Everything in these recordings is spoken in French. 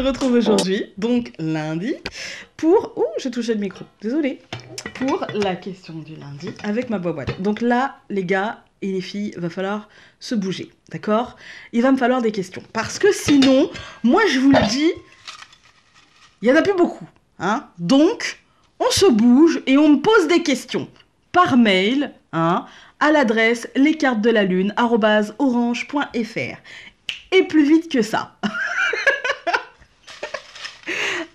retrouve aujourd'hui, donc lundi, pour... Ouh, j'ai touché le micro, désolée. Pour la question du lundi avec ma boîte. Donc là, les gars et les filles, il va falloir se bouger, d'accord? Il va me falloir des questions. Parce que sinon, moi je vous le dis, il n'y en a plus beaucoup. Hein? Donc, on se bouge et on me pose des questions par mail, hein, à l'adresse lescartesdelalune@orange.fr. Et plus vite que ça.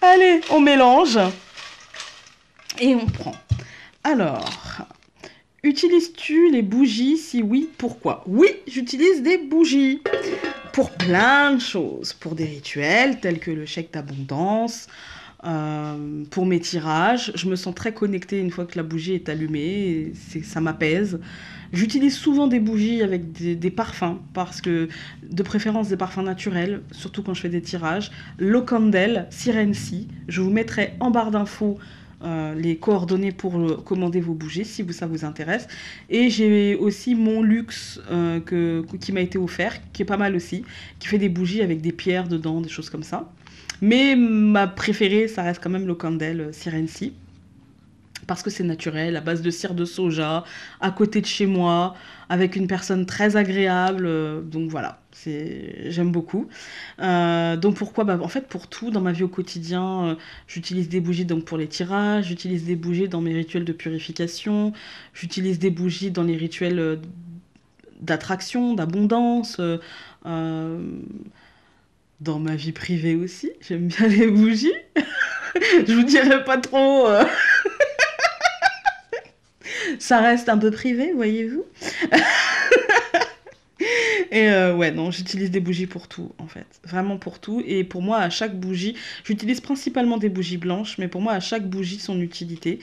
Allez, on mélange et on prend. Alors, utilises-tu les bougies? Si oui, pourquoi? Oui, j'utilise des bougies pour plein de choses. Pour des rituels tels que le chèque d'abondance, pour mes tirages. Je me sens très connectée une fois que la bougie est allumée. Ça m'apaise. J'utilise souvent des bougies avec des parfums, parce que de préférence des parfums naturels, surtout quand je fais des tirages. L'eau candle, Sirency. Je vous mettrai en barre d'infos les coordonnées pour commander vos bougies si ça vous intéresse. Et j'ai aussi mon luxe qui m'a été offert, qui est pas mal aussi, qui fait des bougies avec des pierres dedans, des choses comme ça. Mais ma préférée, ça reste quand même le candle Sirency, parce que c'est naturel, à base de cire de soja, à côté de chez moi, avec une personne très agréable. Donc voilà, j'aime beaucoup. Donc pourquoi? En fait, pour tout, dans ma vie au quotidien, j'utilise des bougies donc pour les tirages, j'utilise des bougies dans mes rituels de purification, j'utilise des bougies dans les rituels d'attraction, d'abondance, dans ma vie privée aussi. J'aime bien les bougies. Je vous dirai pas trop... Ça reste un peu privé, voyez-vous. Et ouais, non, j'utilise des bougies pour tout, en fait. Vraiment pour tout. Et pour moi, à chaque bougie, j'utilise principalement des bougies blanches, mais pour moi, à chaque bougie, son utilité.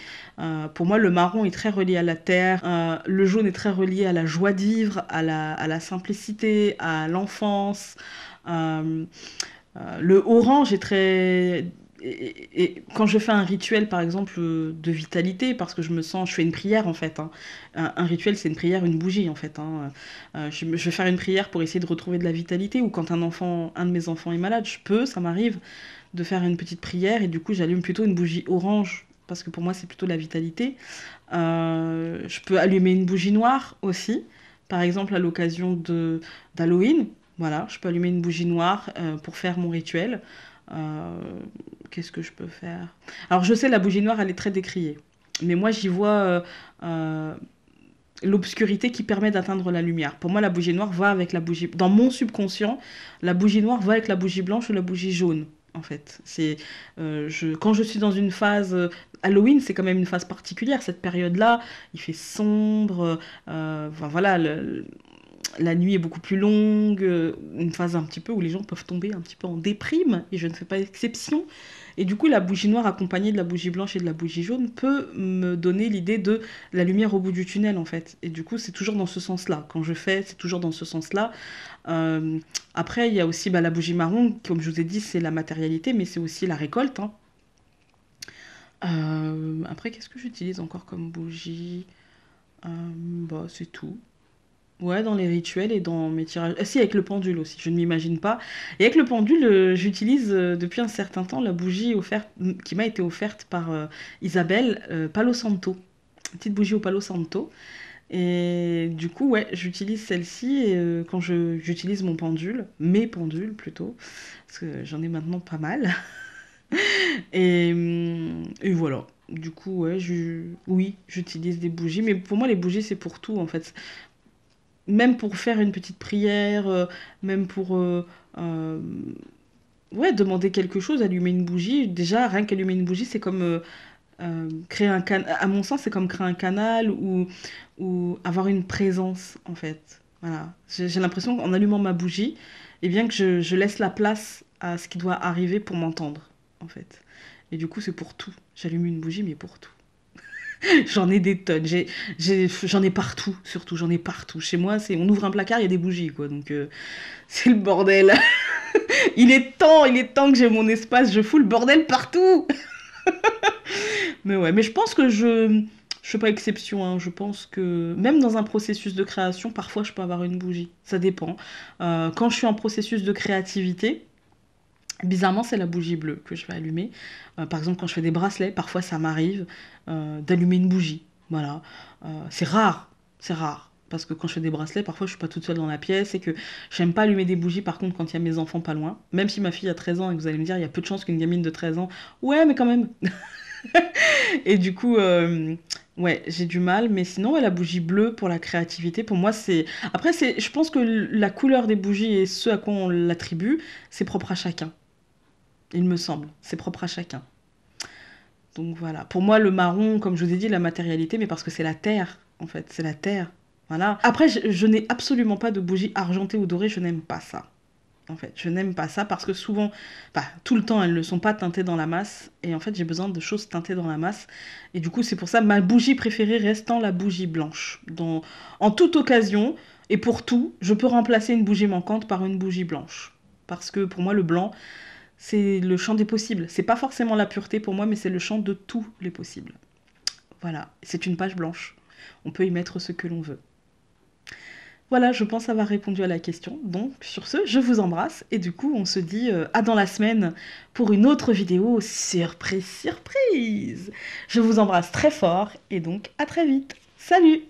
Pour moi, le marron est très relié à la terre. Le jaune est très relié à la joie de vivre, à la simplicité, à l'enfance. Le orange est très... Et quand je fais un rituel, par exemple, de vitalité, parce que je fais une prière, en fait. Hein. Un rituel, c'est une prière, une bougie, en fait. Hein. Je vais faire une prière pour essayer de retrouver de la vitalité, ou quand un de mes enfants est malade, ça m'arrive de faire une petite prière, et du coup, j'allume plutôt une bougie orange, parce que pour moi, c'est plutôt la vitalité. Je peux allumer une bougie noire aussi, par exemple, à l'occasion d'Halloween. Voilà, je peux allumer une bougie noire pour faire mon rituel. Qu'est-ce que je peux faire? Alors je sais, la bougie noire, elle est très décriée. Mais moi, j'y vois l'obscurité qui permet d'atteindre la lumière. Pour moi, la bougie noire va avec la bougie... Dans mon subconscient, la bougie noire va avec la bougie blanche ou la bougie jaune, en fait. Quand je suis dans une phase... Halloween, c'est quand même une phase particulière. Cette période-là, il fait sombre. Enfin, voilà... La nuit est beaucoup plus longue, une phase un petit peu où les gens peuvent tomber un petit peu en déprime, et je ne fais pas exception. Et du coup, la bougie noire accompagnée de la bougie blanche et de la bougie jaune peut me donner l'idée de la lumière au bout du tunnel, en fait. Et du coup, c'est toujours dans ce sens-là. Quand je fais, c'est toujours dans ce sens-là. Après, il y a aussi la bougie marron, comme je vous ai dit, c'est la matérialité, mais c'est aussi la récolte. Hein. Après, qu'est-ce que j'utilise encore comme bougie? C'est tout. Ouais, dans les rituels et dans mes tirages. Ah si, avec le pendule aussi, je ne m'imagine pas. Et avec le pendule, j'utilise depuis un certain temps la bougie qui m'a été offerte par Isabelle, Palo Santo. Une petite bougie au Palo Santo. Et du coup, ouais, j'utilise celle-ci quand j'utilise mes pendules plutôt, parce que j'en ai maintenant pas mal. Et voilà. Du coup, ouais, oui, j'utilise des bougies, mais pour moi, les bougies, c'est pour tout, en fait. Même pour faire une petite prière, même pour ouais, demander quelque chose, allumer une bougie. Déjà, rien qu'allumer une bougie, c'est comme créer un canal. À mon sens, c'est comme créer un canal ou avoir une présence, en fait. Voilà. J'ai l'impression qu'en allumant ma bougie, et bien que je laisse la place à ce qui doit arriver pour m'entendre, en fait. Et du coup, c'est pour tout. J'allume une bougie, mais pour tout. J'en ai des tonnes. J'en ai partout, surtout. J'en ai partout. Chez moi, on ouvre un placard, il y a des bougies, quoi. Donc, c'est le bordel. Il est temps que j'ai mon espace. Je fous le bordel partout. Mais ouais, mais je pense que je fais pas exception. Hein. Je pense que même dans un processus de création, parfois, je peux avoir une bougie. Ça dépend. Quand je suis en processus de créativité, Bizarrement, c'est la bougie bleue que je vais allumer. Par exemple, quand je fais des bracelets, parfois ça m'arrive d'allumer une bougie. Voilà. C'est rare, c'est rare. Parce que quand je fais des bracelets, parfois je suis pas toute seule dans la pièce et que j'aime pas allumer des bougies par contre quand il y a mes enfants pas loin. Même si ma fille a 13 ans et que vous allez me dire, il y a peu de chances qu'une gamine de 13 ans. Ouais, mais quand même. Et du coup, ouais, j'ai du mal. Mais sinon, ouais, la bougie bleue pour la créativité, pour moi, c'est. Après, je pense que la couleur des bougies et ce à quoi on l'attribue, c'est propre à chacun. Il me semble. C'est propre à chacun. Donc voilà. Pour moi, le marron, comme je vous ai dit, la matérialité, mais parce que c'est la terre, en fait. C'est la terre. Voilà. Après, je n'ai absolument pas de bougie argentée ou dorée. Je n'aime pas ça. En fait, je n'aime pas ça parce que souvent, enfin, tout le temps, elles ne sont pas teintées dans la masse. Et en fait, j'ai besoin de choses teintées dans la masse. Et du coup, c'est pour ça ma bougie préférée restant la bougie blanche. En toute occasion, et pour tout, je peux remplacer une bougie manquante par une bougie blanche. Parce que pour moi, le blanc, c'est le champ des possibles. C'est pas forcément la pureté pour moi, mais c'est le champ de tous les possibles. Voilà, c'est une page blanche. On peut y mettre ce que l'on veut. Voilà, je pense avoir répondu à la question. Donc, sur ce, je vous embrasse. Et du coup, on se dit à dans la semaine pour une autre vidéo surprise, surprise. Je vous embrasse très fort et donc à très vite. Salut!